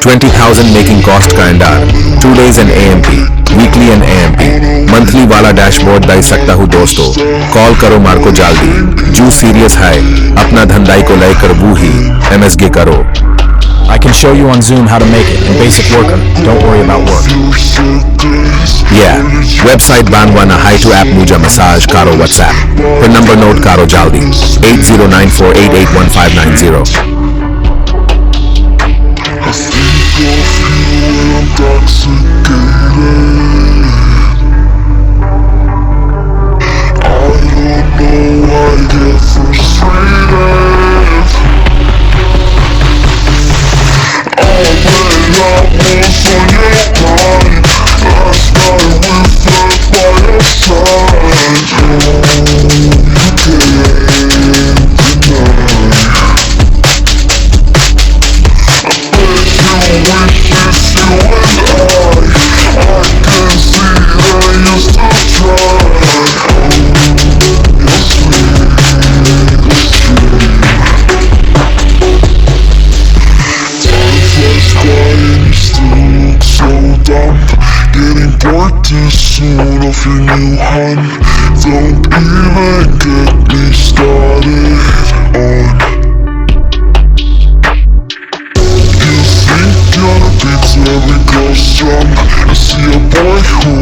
20,000 making cost का under 2 days and AMP weekly and AMP monthly वाला dashboard दाई सकता हूँ दोस्तों कॉल करो मार्को जल्दी जू सीरियस है अपना धंधाई को लेकर वो ही MSG करो I can show you on Zoom how to make it in basic worker. Don't worry about work. Yeah, website banwana hi to app muja massage karo WhatsApp. Her number note karo jaldi 8094881590. Too soon of your new hunt. Don't even get me started on. You think you're a beat every girl's drunk. I see a boy who